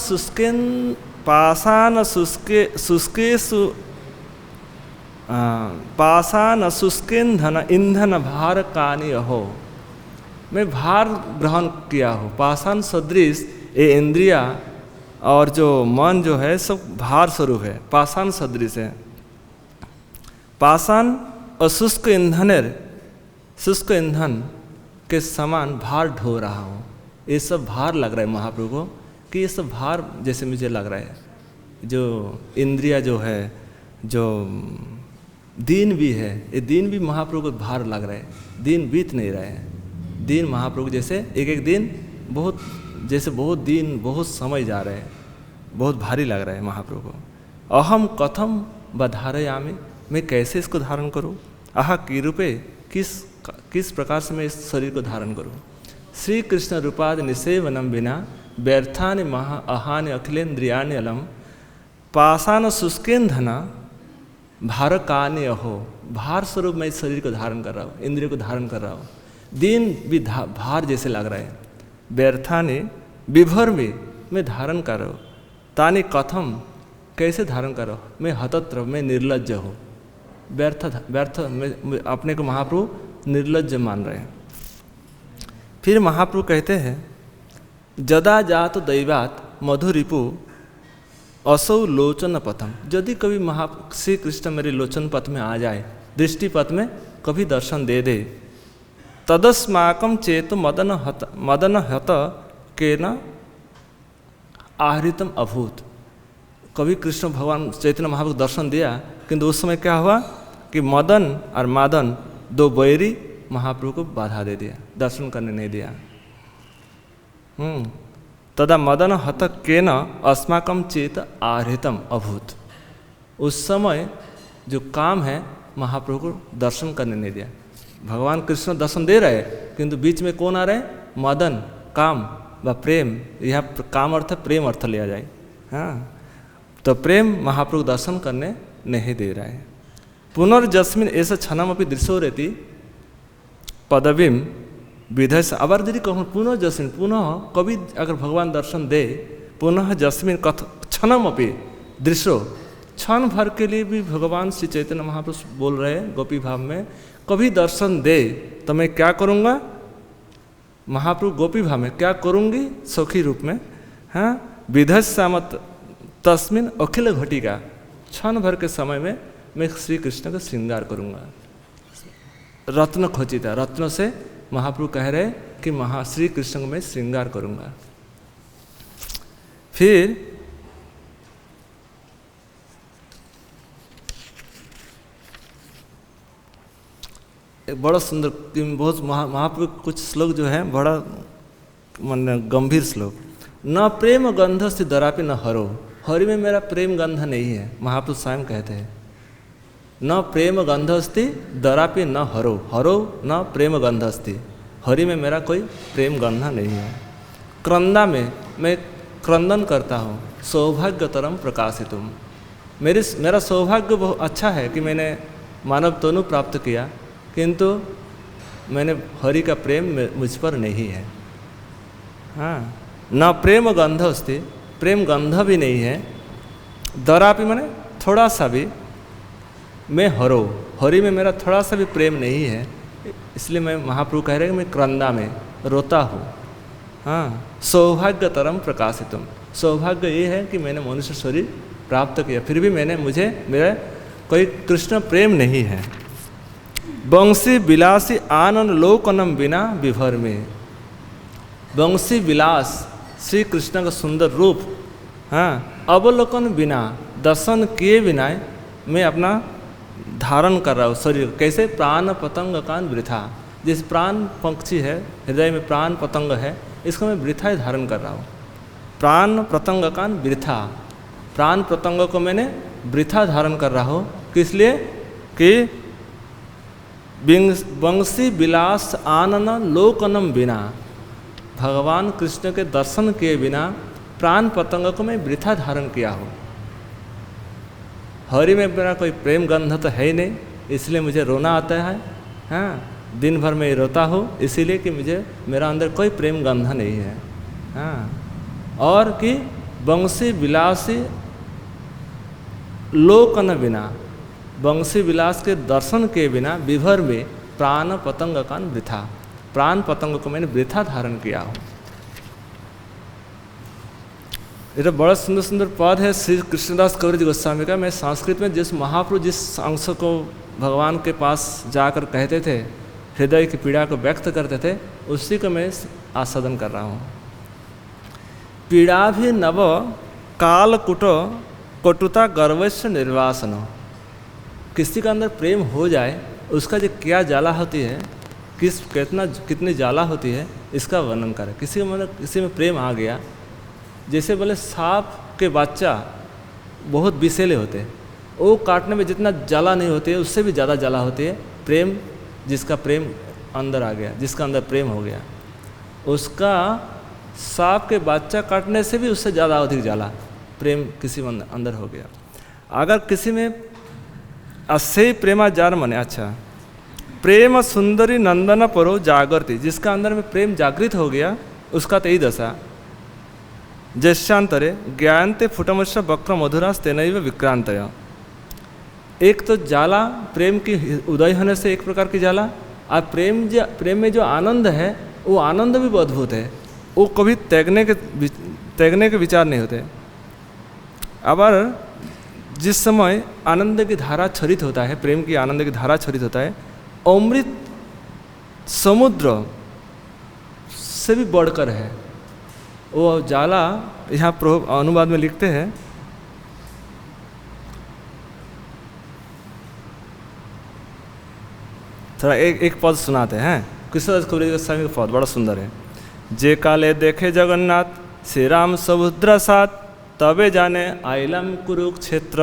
Speaker 1: शुष्केन्धन ईंधन भार कानि अहो, मैं भार ग्रहण किया हो। पाषाण सदृश ये इंद्रिया और जो मन जो है सब भार स्वरूप है, पाषाण सदृश है। पाषाण अशुष्क ईंधन, शुष्क ईंधन के समान भार ढो रहा हो, ये सब भार लग रहा है महाप्रभु को, कि ये सब भार जैसे मुझे लग रहा है। जो इंद्रिया जो है, जो दिन भी है, ये दिन भी महाप्रभु को भार लग रहा है, दिन बीत नहीं रहे हैं। दिन महाप्रभु जैसे एक एक दिन बहुत, जैसे बहुत दिन बहुत समय जा रहे हैं, बहुत भारी लग रहा है महाप्रभु को। अहम कथम बधारयामि, मैं कैसे इसको धारण करूं। आह की रूपे, किस प्रकार से मैं इस शरीर को धारण करूं। श्री कृष्ण रूपादि निषेवनम बिना व्यर्थानि महा अहानि अखिलेन्द्रियाणि अलम, पाषाण शुष्केन्धन भार कानि अहो, भार स्वरूप मैं इस शरीर को धारण कर रहा हूँ, इंद्रियों को धारण कर रहा हूँ। दिन भी भार जैसे लग रहा है। व्यर्थानि विभर में मैं धारण कर रहा हूँ। तानि कथम, कैसे धारण कर रहा हूँ। मैं हतत्र, मैं निर्लज्ज हूँ। व्यर्थ मैं अपने को महाप्रभु निर्लज्ज मान रहे हैं। फिर महाप्रभु कहते हैं, जदा जात दैवात मधुरिपु असौ लोचन पथम, यदि कभी श्री कृष्ण मेरे लोचन पथ में आ जाए, दृष्टिपथ में कभी दर्शन दे दे। तदस्माकम चेत मदन हत के न आहृतम अभूत। कभी कृष्ण भगवान चैतन्य महाप्रभु दर्शन दिया, किंतु उस समय क्या हुआ कि मदन और मादन दो बैरी महाप्रभु को बाधा दे दिया, दर्शन करने नहीं दिया। तदा मदन हत के न अस्माकम चेत आहृतम अभूत। उस समय जो काम है महाप्रभु को दर्शन करने नहीं दिया। भगवान कृष्ण दर्शन दे रहे किंतु बीच में कौन आ रहे? मदन, काम व प्रेम। यहाँ काम अर्थ प्रेम अर्थ लिया जाए। हाँ, तो प्रेम महाप्रभु दर्शन करने नहीं दे रहा है। पुनर्जस्मिन ऐसा क्षणम अपनी दृश्यो रहती पदवीम विधय से। अबर यदि कहूँ पुनर्जस्मिन, पुनः कभी अगर भगवान दर्शन दे, पुनः जस्मिन कथ क्षणम अपनी दृश्यो, क्षण भर के लिए भी भगवान श्री चैतन्य महाप्रभु बोल रहे हैं गोपी भाव में, कभी दर्शन दे तो मैं क्या करूँगा? महाप्रभु गोपी भाव में क्या करूँगी? सखी रूप में। हाँ, विधय सामत तस्मिन अखिल घटिका, क्षण भर के समय में मैं श्री कृष्ण का श्रृंगार करूँगा। रत्न खोचिता, रत्न से महाप्रभु कह रहे कि श्री कृष्ण को मैं श्रृंगार करूँगा। फिर एक बड़ा सुंदर, बहुत महाप्रभु कुछ श्लोक जो है बड़ा मन गंभीर श्लोक। न प्रेम गंध से दरापि न हरो। हरि में मेरा प्रेम गंध नहीं है, महाप्रभु स्वयं कहते हैं। न प्रेम गंध अस्ति दरापि न हरो, हरो न प्रेम गंध अस्ति। हरि में मेरा कोई प्रेम गंध नहीं है। क्रंदा में मैं क्रंदन करता हूँ, सौभाग्यतरम प्रकाशितुम। मेरा सौभाग्य बहुत अच्छा है कि मैंने मानव तनु प्राप्त किया, किंतु मैंने हरि का प्रेम मुझ पर नहीं है। हाँ, न प्रेम गंध अस्ति, प्रेम गंध भी नहीं है। दरापि माने थोड़ा सा भी, मैं हरो, हरि में मेरा थोड़ा सा भी प्रेम नहीं है। इसलिए मैं महाप्रभु कह रहे हैं मैं क्रंदा में रोता हूँ। हाँ, सौभाग्यतरम प्रकाशितुम। सौभाग्य ये है कि मैंने मनुष्य शरीर प्राप्त किया, फिर भी मेरा कोई कृष्ण प्रेम नहीं है। बंसी विलासी आनंद लोकनम बिना विभर में। बंसी विलास श्री कृष्ण का सुंदर रूप, हाँ, अवलोकन बिना, दर्शन किए बिना मैं अपना धारण कर रहा हूँ शरीर। कैसे? प्राण पतंग कान वृथा। जिस प्राण पक्षी है, हृदय में प्राण पतंग है, इसको मैं वृथा ही धारण कर रहा हूँ। प्राण पतंग कान वृथा, प्राण पतंग को मैंने वृथा धारण कर रहा हूँ। किस लिए? कि बंसी विलास आनन लोकनम बिना, भगवान कृष्ण के दर्शन किए बिना प्राण पतंग को मैं वृथा धारण किया हूँ। हरि में मेरा कोई प्रेम गंध तो है ही नहीं, इसलिए मुझे रोना आता है। हाँ, दिन भर मैं रोता हूँ इसीलिए कि मेरा अंदर कोई प्रेम गंध नहीं है। हाँ, और कि बंसी विलासी लोकन बिना, बंसी विलास के दर्शन के बिना विभर में प्राण पतंग कान वृथा, प्राण पतंग को मैंने वृथा धारण किया हूँ। ये तो बड़ा सुंदर सुंदर पद है श्री कृष्णदास कविराज जी गोस्वामी का। मैं संस्कृत में जिस महाप्रभु जिस अंश को भगवान के पास जाकर कहते थे, हृदय की पीड़ा को व्यक्त करते थे, उसी को मैं आस्वादन कर रहा हूँ। पीड़ा भी नव कालकुट कटुता गर्वस्य निर्वासन। किसी का अंदर प्रेम हो जाए, उसका जो क्या ज्वाला होती है, कितनी ज्वाला होती है, इसका वर्णन करें। किसी में प्रेम आ गया, जैसे बोले सांप के बच्चा बहुत विषैले होते हैं, वो काटने में जितना ज्वाला नहीं होती है उससे भी ज़्यादा ज्वाला होती है प्रेम। जिसका प्रेम अंदर आ गया, जिसका अंदर प्रेम हो गया, उसका सांप के बच्चा काटने से भी उससे ज़्यादा अधिक ज्वाला प्रेम किसी में अंदर हो गया। अगर किसी में अस्य प्रेमा जार मने, अच्छा, प्रेम सुंदरी नंदन परो जागृति, जिसका अंदर में प्रेम जागृत हो गया, उसका तो यही दशा। जैशांतरे ज्ञानते फुटमश्य वक्र मधुरास तेनैव विक्रांतय। एक तो जाला प्रेम की उदय होने से एक प्रकार की जाला, और प्रेम में जो आनंद है वो आनंद भी बहुत अद्भुत है, वो कभी त्यागने के विचार नहीं होते। अब जिस समय आनंद की धारा क्षरित होता है, प्रेम की आनंद की धारा क्षरित होता है, अमृत समुद्र से भी बढ़कर है। वो जाला यहाँ अनुवाद में लिखते हैं, थोड़ा एक पद सुनाते हैं। कृष्णदास कबीर गोस्वामी का पद बड़ा सुंदर है। जे काले देखे जगन्नाथ श्री राम समुद्र साथ, तबे जाने आइलाम कुरुक्षेत्र।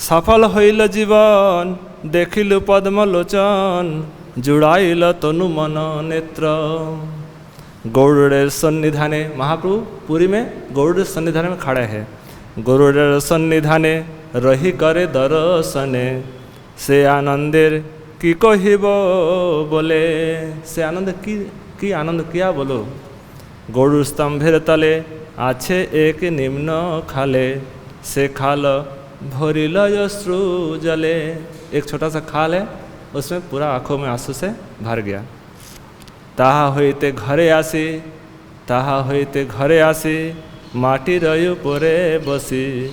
Speaker 1: सफल हईल जीवन देखिलु पद्मलोचन, जुड़ाइल तनु मन नेत्र। गौड़ेर सन्निधाने, महाप्रभु पुरी में गौड़ेर सन्निधाने में खड़े हैं। गौड़ेर सन्निधाने रही करे दर्शने, से आनंदेर की कहिब बोले। से आनंद की आनंद क्या बोलो। गौड़ स्तंभेर तले आछे एक निम्न खाले, से खाल भरिल अश्रु जले। एक छोटा सा खाल है, उसमें पूरा आँखों में आंसू से भर गया। ताहा होइते घरे आसी, ताहा होइते घरे आसी, माटी रयु परे बसी,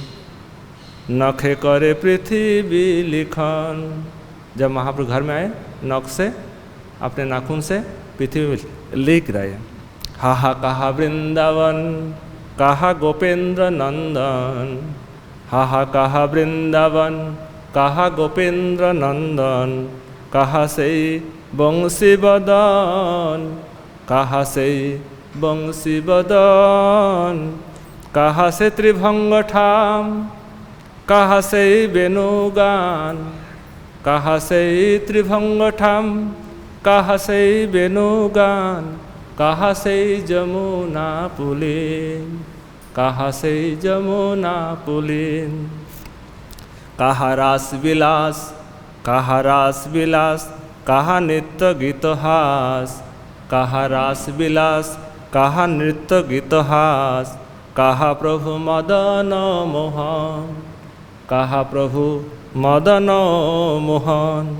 Speaker 1: नखे करे पृथ्वी लिखन। जब महाप्रभु घर में आए, नख से अपने नाखून से पृथ्वी में लिख रहे। हा कहा वृंदावन, कहा गोपेंद्र नंदन। हा कहा वृंदावन, कहा गोपेंद्र नंदन। कहा से बंशी बदन, कहा से बंशी बदन। कहा से त्रिभंग ठाम, कहा से वेणुगान। कहा से त्रिभंग ठाम, कहा से वेणुगान। कहा से जमुना पुलिन, कहा से जमुना पुलिन। कहा रास विलास, कहा रास विलास, कहा नृत्य गीतहास। कहा रास विलास, कहा नृत्य गीतहास। कहा प्रभु मदन मोहन, कहा प्रभु मदन मोहन।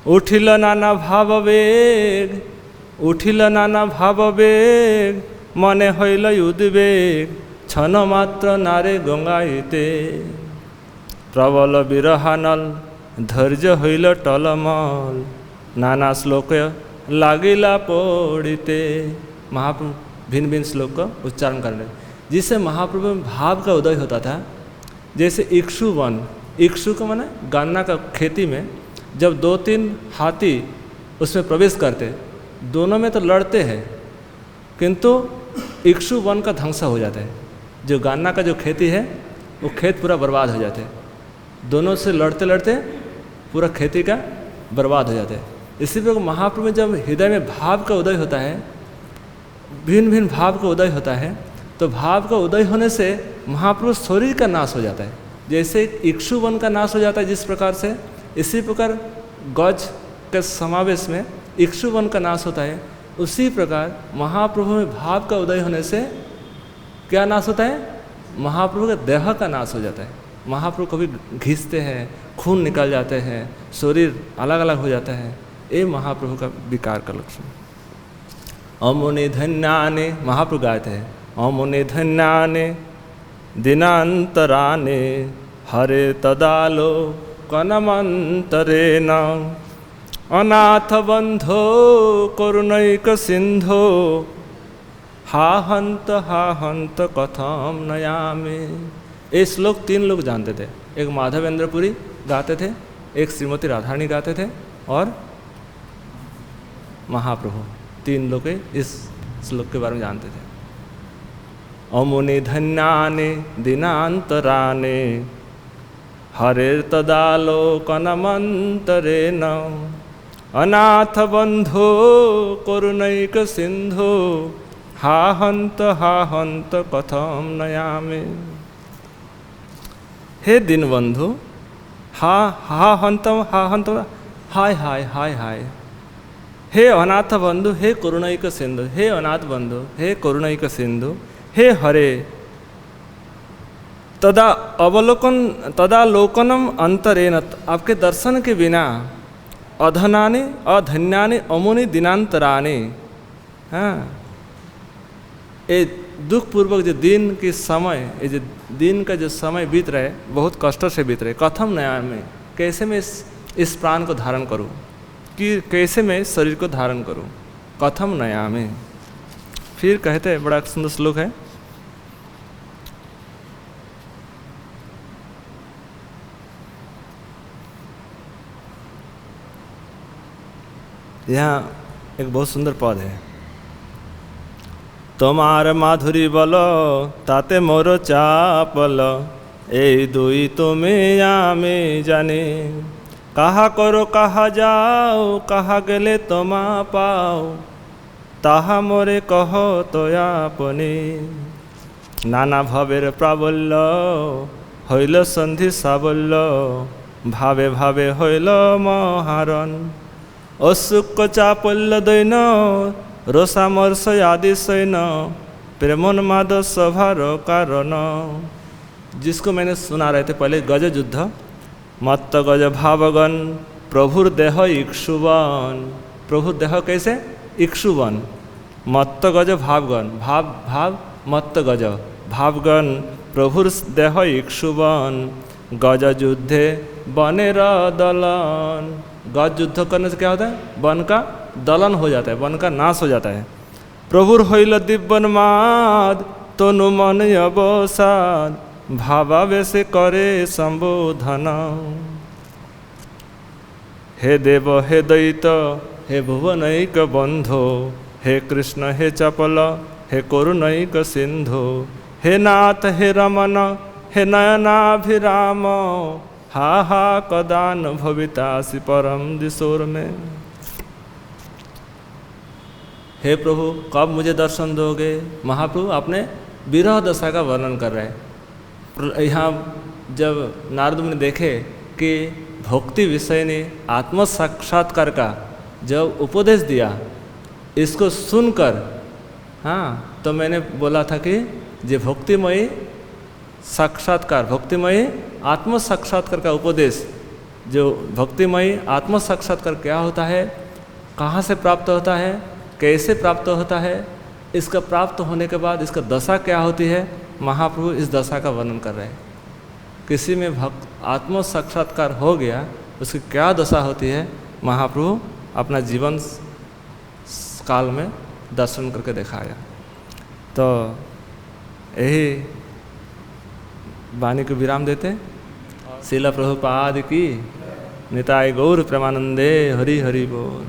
Speaker 1: उठिल नाना भाव वेग, उठिल नाना भाव वेग। मने हईल उद्वेग, क्षण मात्र नारे गंगाइते। प्रबल विरहानल, धैर्य हईल टलमल। नाना श्लोक लागिला पढ़िते। महाप्रभु भिन्न भिन्न श्लोक का उच्चारण कर रहे, जिससे महाप्रभु में भाव का उदय होता था। जैसे इक्षु वन, इक्षु का माने गन्ना का खेती में जब 2-3 हाथी उसमें प्रवेश करते, दोनों में तो लड़ते हैं, किंतु इक्षु वन का ध्वंस हो जाता है। जो गन्ना का जो खेती है, वो खेत पूरा बर्बाद हो जाते हैं। दोनों से लड़ते लड़ते पूरा खेती का बर्बाद हो जाता है। इसी प्रकार महाप्रभु में जब हृदय में भाव का उदय होता है, भिन्न भिन्न भाव का उदय होता है, तो भाव का उदय होने से महाप्रभु शरीर का नाश हो जाता है। जैसे इक्षु वन का नाश हो जाता है जिस प्रकार से, इसी प्रकार गज के समावेश में इक्षु वन का नाश होता है। उसी प्रकार महाप्रभु में भाव का उदय होने से क्या नाश होता है? महाप्रभु का देह का नाश हो जाता है। महाप्रभु कभी घिसते हैं, खून निकल जाते हैं, शरीर अलग अलग हो जाता है। ये महाप्रभु का विकार का लक्षण। अमुनि धन्याने, महाप्रभु गाते हैं, अमुनि धन्याने दिनांतराने, हरे तदालो कनमंतरेण। अनाथ बंधो करुणैक सिंधो, हा हंत कथम नयामि। ये श्लोक 3 लोग जानते थे। एक माधवेंद्रपुरी गाते थे, एक श्रीमती राधारानी गाते थे, और महाप्रभु। 3 लोग इस श्लोक के बारे में जानते थे। अमुनि धन्यानि दिनांतरानि, हरेर्तदालोकनमंतरेण। अनाथ बंधो करुणैक सिंधो, हा हंत कथम नयामि। हे दीन बंधु, हा हंत हाय हाय हाय हाय। हे अनाथ बंधु, हे करुणैक सिंधु, हे अनाथ बंधु, हे करुणैक सिंधु, हे हरे तदालोकनम अंतरेण। आपके दर्शन के बिना अधनाने अधन्याने अमुनि दिनांतराने, हाँ, ये दुख पूर्वक जो दिन की समय, ये जो दिन का जो समय बीत रहे बहुत कष्ट से बीत रहे, कथम नया में कैसे मैं इस प्राण को धारण करूं, कि कैसे मैं इस शरीर को धारण करूं, कथम नया में। फिर कहते हैं, बड़ा सुंदर श्लोक है, यहाँ एक बहुत सुंदर पद है, तोमार माधुरी बोलो ताते मोर चापल, ए दुई तुम्हें आमे जाने, कहा करो कहा जाओ, कहा गेले तोमा पाओ, ताहा मोरे कहो तो आपने, नाना भावेर प्राबल्य हইল सन्धि साबल्य, भावे भावे हইল महारণ, असुक चापल्य दैन रोषामर्ष आदि सैन, प्रेमोन्माद सभार कारण। जिसको मैंने सुना रहे थे पहले, गज युद्ध, मत्त गज भावगन प्रभुर देह इक्षुवन, प्रभु देह कैसे इक्षुवन, मत्त गज भावगन, भाव भाव मत्त गज भावगन, प्रभुर देह इक्षुवन, गज युद्धे बनेर दलन। गज युद्ध करने से क्या होता है, वन का दलन हो जाता है, वन का नाश हो जाता है। प्रभुर हইল दिव्यन्माद तनु मन अवसाद, भावावेशे करे संबोधन, हे देव हे दैत हे भुवनैक बंधो, हे कृष्ण हे चपल हे करुणैक सिंधु, हे नाथ हे रमन हे नयनाभिराम, हा हा कदान भवितासि परम दिशोर में। हे प्रभु कब मुझे दर्शन दोगे। महाप्रभु अपने विरह दशा का वर्णन कर रहे हैं। यहाँ जब नारद मुनि देखे कि भक्ति विषय ने आत्म साक्षात्कार का जब उपदेश दिया, इसको सुनकर हाँ, तो मैंने बोला था कि ये भक्तिमयी साक्षात्कार, भक्तिमयी आत्म साक्षात्कार का उपदेश, जो भक्तिमयी आत्म साक्षात्कार क्या होता है, कहाँ से प्राप्त होता है, कैसे प्राप्त होता है, इसका प्राप्त होने के बाद इसका दशा क्या होती है, महाप्रभु इस दशा का वर्णन कर रहे हैं। किसी में भक्त आत्म साक्षात्कार हो गया, उसकी क्या दशा होती है, महाप्रभु अपना जीवन काल में दर्शन करके दिखाया। तो यही वाणी को विराम देते। श्रील प्रभुपाद की निताय गौर प्रेमानंदे, हरि हरि बोल।